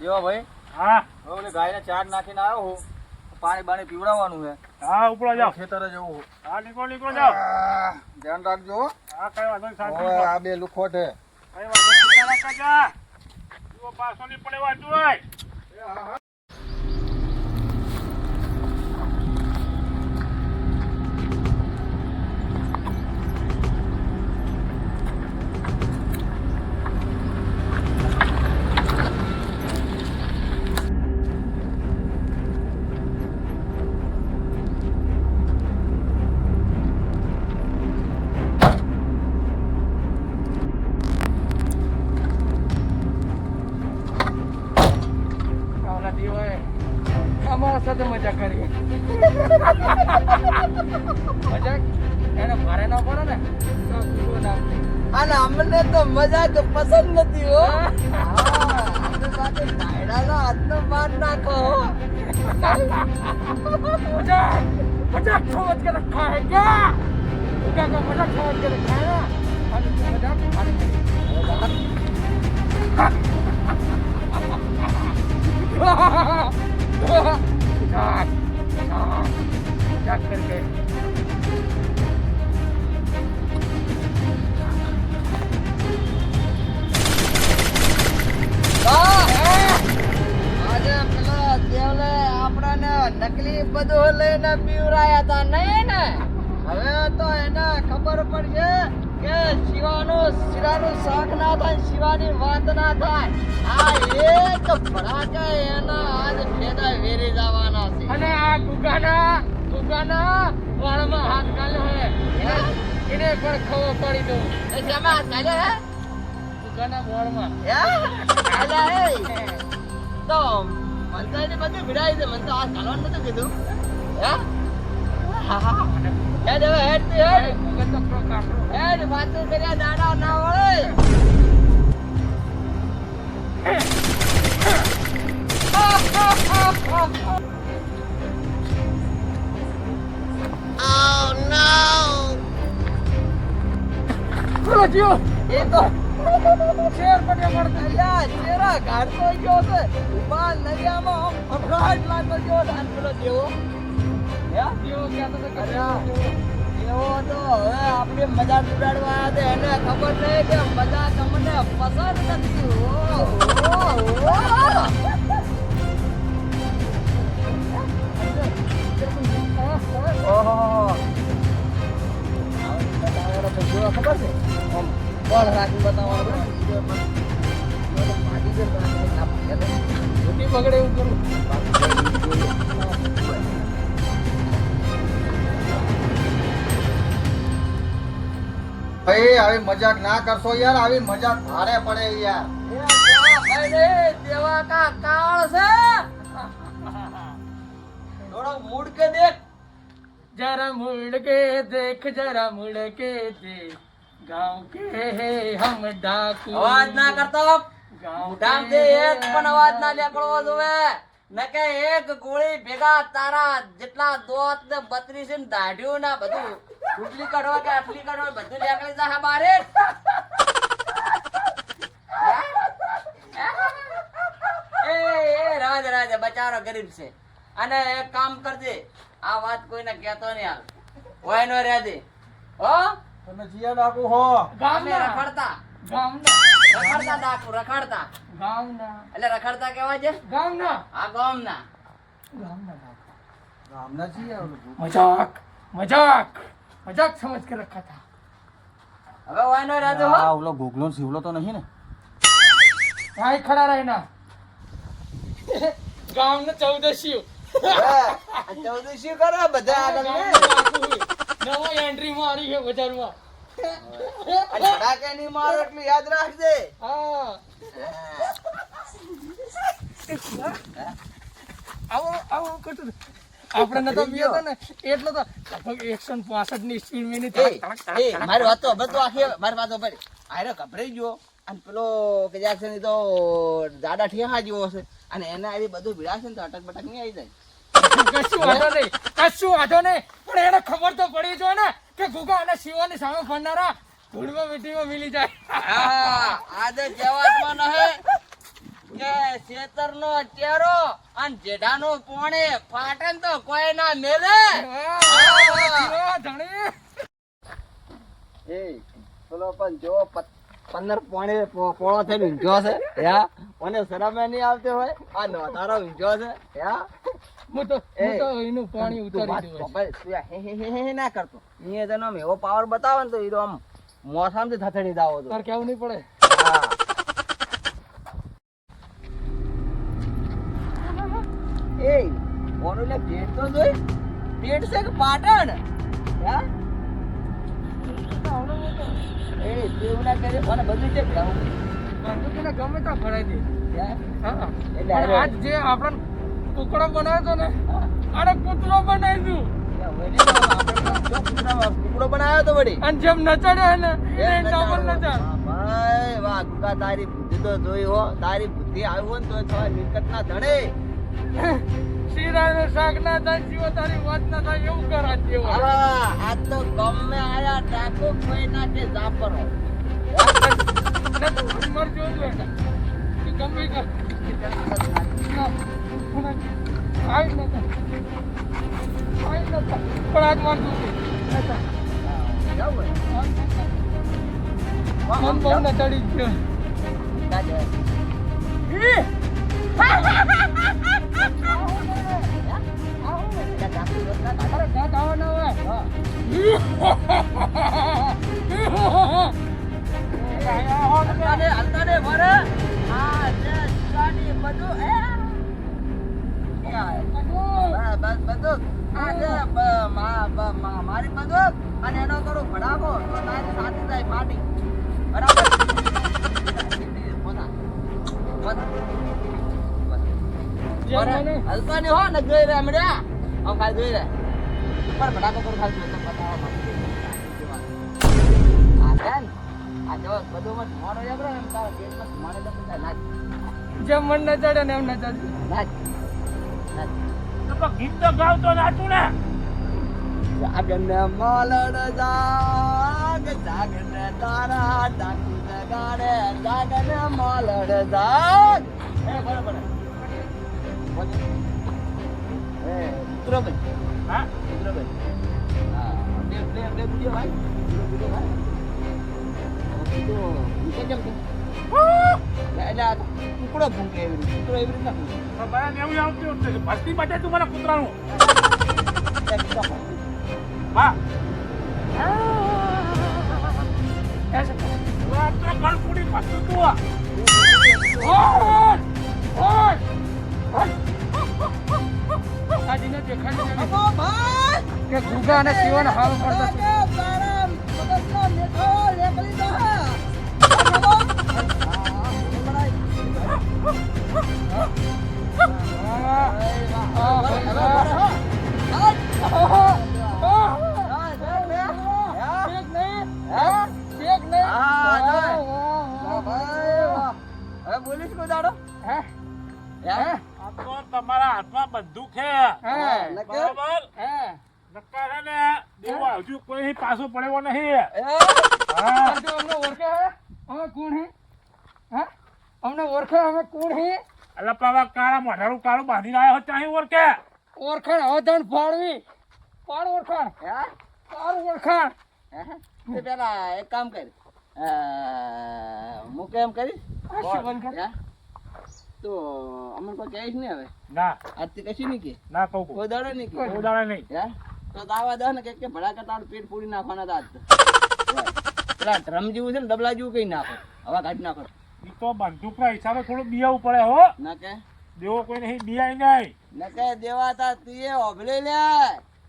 જેવા ભાઈ હા ઓલે ગાયને ચાર નાખીને આવ્યો હું પાણી બાણી પીવડાવવાનું છે હા ઉપડો જાઓ ખેતરે જવું હું હા નીકળો જાઓ ધ્યાન રાખજો હો. હા કઈ વાંધો નહીં શાંતિ ઓય આ બે લુખો છે કઈ વાંધો નહીં ચિંતા ના કરજા જુઓ પાછો નહીં પડે વાંચું હોય અમારા સાથે મજાક કરી મજાક એને ભારે ના પડે ને તો પૂરો ના અને અમને તો મજાક પસંદ નથી હો આપણે સાથે ડાયડાનો હાથનો માર નાખો मजाक मजाक समझ के रखा है क्या क्या का मजाक समझ के रखा है ना अरे मजाक मजाक करके આજે પેલા દેવલે આપણાને નકલી બધું લઈને પીવરાયા હતા નહીં ને હવે તો એને ખબર પડશે કે શિરાનું શાક ના થાય શિવાની વાત ના થાય આ એક ભડાકે એના આજ ફેદા વેરી જવાના છે અને આ ગુગાના વાળમાં હાથ ગાલ્યો હે એને પણ ખવો પડી દઉં એ જેમાં હાથ ગાલ્યો હે ગુગાના વાળમાં અલા એ તો મન તો એને બધું ભીડાઈ છે મને તો આ ચાલવાનું નતું કીધું હે હેડ હવે હેડ તું હેડ ગુગા તો પ્રો કાપડો હેડ વાતો કર્યા દાડા ના વળે રોજ્યો એ તો શેર પડ્યો મળતો અલ્યા ચેરા ગાડતો ગયો છે ઉભા નરિયામાં અફરાટ લાગતો ગયો દાન પેલો જેવો હે જેવો કહેતો તો કે અલ્યા એવો તો હવે આપણે મજાક ઉડાડવા આવ્યા હતા એને ખબર નહીં કે મજાક અમને પસંદ નથી ઓહો બતાવવાનો તો જેવો ખબર છે આમ બળ રાખી બતાવવાનો મોટી બગડે એવું કરું ભાઈ આવી મજાક ના કરશો યાર આવી મજાક ભારે પડે યાર દેવા કા કાળ છે થોડો મૂડ કે દેખ जरा मुड़ के देख जरा मुड़ के देख गांव के हैं हम डाकू અવાજ ના કરતો गांव ગામ के થી એક પણ અવાજ ના નીકળવો જોવે નકે એક ગોળી ભેગા તારા જેટલા દોત ને 32 ને દાઢ્યું ના બધું ઉટલી કાઢવા કે આટલી કાઢવા બધું નીકળી જાય બારે એ રાજ બચારો ગરીબ છે અને એક કામ કરજે આ વાત કોઈને કહેતો નહીં હાલ ઓય નો રહે દે હો તમે જીયા ડાકુ હો અમે રખડતા ડાકુ રખડતા ગામના એટલે રખડતા કેવા છે ગામના આ ગામના गामना मजाक मजाक मजाक समझ के रखा था હવે ઓય નો રહે દે હો हाँ वो लोग गुगलो सिवलो तो नहीं ना यहाँ ही खड़ा रहना गांव ने 1400 1400 કરે બધા આગળ ને નવો એન્ટ્રી મારી છે બજારમાં અને ધડાકે ની મારો એટલું યાદ રાખજે હા આવો કરતું આપણે નતો પીયો તો ને એટલો તો લગભગ 165 ની સ્પીડ મેની એ મારી વાત તો હવે તો આખી મારી વાત પર આરે ગભરાઈ ગયો અને પેલો કે જાશે ની તો જાડા ઠેહા જેવો છે અને એને આરી બધું ભીડાશે ને તો અટક બટક નહીં આવી જાય કશું વાંધો નહીં પણ એને ખબર તો પડી જોઈએ ને કે ગુગા અને શિવાની સામે ફરનારા ધૂળમાં મીઠીમાં મિલી જાય આજે કહેવામાં ન હે કે છે ખેતરનો ચેરો અને જેઠાનો પોણે ફાટે ને તો કોઈ ના મેલે. ધણી એ પેલો પણ જો 15 પોણે પોણો થઈને ઊંઘ્યો છે યા મને શરમે નહીં આવતી હોય આ નોતારો ઊંઘ્યો છે યા હું તો એનું પાણી ઉતારી દઉં ના કરતો અહીંયા તેનો આમ એવો પાવર બતાવે ને તો હીરો આમ મોસામથી થથડી દાવો તો તાર કેવું નહીં પડે. હા એ ઓનું લે પેટ તો જોઈ પેટ છે કે પાટણ હા એ તેવું ના કરે અને બધું છે ભેળું બધું તને ગમે ત્યાં ભરાઈ દે. હા એટલે પણ આજ જે આપણને કુકડો બનાવ્યો હતો ને આને કૂતરો બનાવી ટુકડો બનાવ્યો તો વળી અને જેમ નચાડ્યો ને એ ડબલ નચાડ. ભાઈ વાહ ગુગા તારી બુદ્ધિ તો જોઈ હો તારી બુદ્ધિ આવી હોય ને તો થવા નિકટ ના ધણે શીરા ને શાક ના થાય જીવો તારી વાત ના થાય એવું કરા જેવું. હા આ તો ગમે આયા ડાકો કોઈ ના કે જાપરો મર જો બેટા તું ગમે કર આઈ નતા પણ આજ મારતું મન બહુ ન ચડી ગયો. અરે ના ખાવાના હોય હલતાને ભરે આ જે સુરાની બધું એ બસ બધું આ જે મારી બધું અને એનો કરું ભડાકો તો તારી સાથી જાય પાટી બરાબર હલતાની હો ને જોઈ રહ્યા મળ્યા આમ ખાલી જોઈ રહ્યા ઉપર ભડાકો કરું ખાલી જોઈ બતાવવા માટે આ જો બધું મત મોડો જબરો એમ તારો પેટમાં મોડો જબરો નાચ જેમ મન ન ચડે ને એમ ન ચડે. નાચ નાચ તો ગીત તો ગાવતો નાચું ને. જાગને માલડ જાગ જાગને તારા ડાકુ જગાડે જાગને માલડ જાગ એ બરાબર એ ઉતરો ભાઈ હા ઉતરો ભાઈ હા બે બુડિયો ભાઈ બુડિયો ભાઈ તો કેમ કે એટલે કુકડો ભૂંકે એવી રીતે કુકડો એવી રીતના ભૂંકે તો બરાબર એવું આવતું હતું ભસ્તી માટે તું મને કૂતરાનું હા ગળપુડી ફસતું તું આજીને દેખાડી દે ભાઈ કે ગુગા અને શિવન હાલ કરતા છે. તમારા હાથમાં બંદૂક છે બરાબર નક્કા છે ને દેવો હજુ કોઈ પાછો પડેવો નહીં અમને ઓળખે હે અમે કોણ હે હા અમને ઓળખે અમે કોણ હે એટલે પાવા કાળા મોઢારું કાળું બાંધીને આવ્યો ત્યાં ઓળખે ઓળખાણ અવધાન ફાળવી પાડ ઓળખાણ પાડ ઓળખાણ પેલા એક કામ કર હું કેમ કરીશ શિવન કર તો અમને કોઈ કહીશ ને હવે ના આજથી કશું નહીં કે ના કહું કોઈ દાડો નહીં કે ઉદાડે નહીં તો દાવા દે ને કે ભડાકા તારું પેટ પૂરી નાખવાના હતા આજ પેલા ડ્રમ જેવું છે ને ડબલા જેવું કઈ નાખો હવા કાઢી નાખો ઈ તો બંદૂકના હિસાબે થોડું બીયાવું પડે હો ના કે દેવો કોઈ નહીં બીયાય નહીં ના કે દેવાતા તીએ ઓભલે લે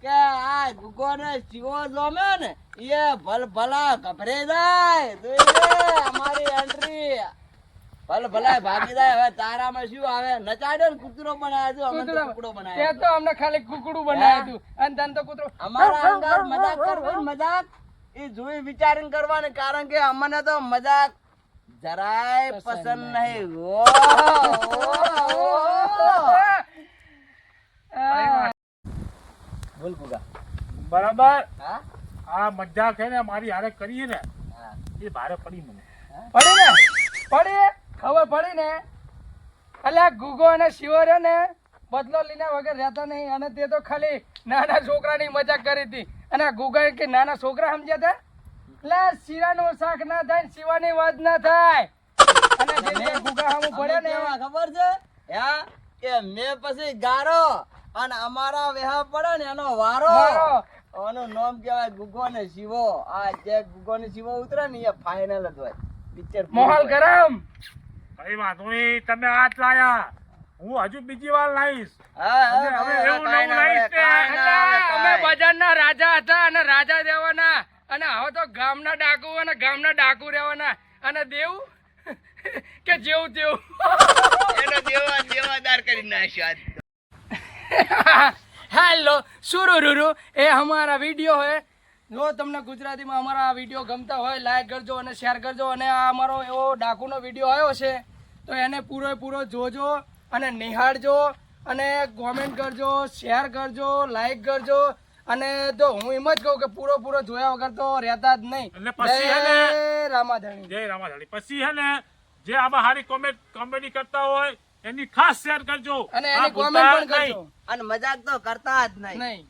કે આ ગુગો ને શિવો જોમે ને એ ભલા ગભરે જાય જોઈ લે અમારી એન્ટ્રી ભલા ભાગી જાય હવે તારામાં શું આવે નચાડ્યો ને કૂતરો બનાવ્યો અમે તો કૂકડો તે બનાવ્યો તો અમને ખાલી કુકડું બનાવ્યું હતું અને તને તો કૂતરો અમારા અંગાર મજાક કરવી મજાક એ જોઈ વિચારીને કરવાની કારણ કે અમને તો મજાક જરાય પસંદ નહીં બોલ ગુગા બરાબર હા આ મજાક છે ને મારી હારે કરીએ ને એ ભારે પડી મને પડી ને પડી ખબર પડી ને અલ્યા ગુગો અને શિવો રહ્યો ને બદલો લીના વગર રહેતા નહીં અને તે તો ખાલી નાના છોકરાની મજાક કરી હતી અને આ ગુગા કે નાના છોકરા સમજ્યા હતા એટલે શીરાનું શાક ના થાય ને શિવાની વાત ના થાય અને જે ગુગા સામું પડે ને કેવા ખબર છે યા કે મેં પછી ગારો અને અમારા વેહા પડે ને એનો વારો આનું નામ કહેવાય ગુગો ને શિવો આ જે ગુગો ને શિવો ઉતરે ને એ ફાઇનલ જ હોય પિક્ચર મોહલ ગરમ કઈ વાંધો નહીં તમે આજ લાયા હું હજુ બીજી વાર લાવીશ હા હવે એવું નવું લાવીશ ને અમે બજારના રાજા હતા અને રાજા રહેવાના અને હવે તો ગામના ડાકુ અને ગામના ડાકુ રહેવાના અને દેવું કે જેવું તેવું એનો દેવાદાર કરી નાખ્યો હેલો સુરુરુરુ એ हमारा वीडियो है જો તમને ગુજરાતીમાં અમારા આ વિડીયો ગમતા હોય લાઈક કરજો અને શેર કરજો અને આ અમારો એવો ડાકુનો વિડીયો આવ્યો છે તો એને પૂરેપૂરો જોજો અને નિહાળજો અને કોમેન્ટ કરજો શેર કરજો લાઈક કરજો અને તો હું એમ જ કહું કે પૂરો જોયા વગર તો રહેતા જ નહીં એટલે પછી હે ને રામાધણી જય રામાધાણી પછી હે ને જે આમાં હારી કોમેડી કરતા હોય એની ખાસ શેર કરજો અને આ એની ભૂલતા કોમેન્ટ પણ નહીં. કરજો અને મજાક તો કરતા જ નહીં નહીં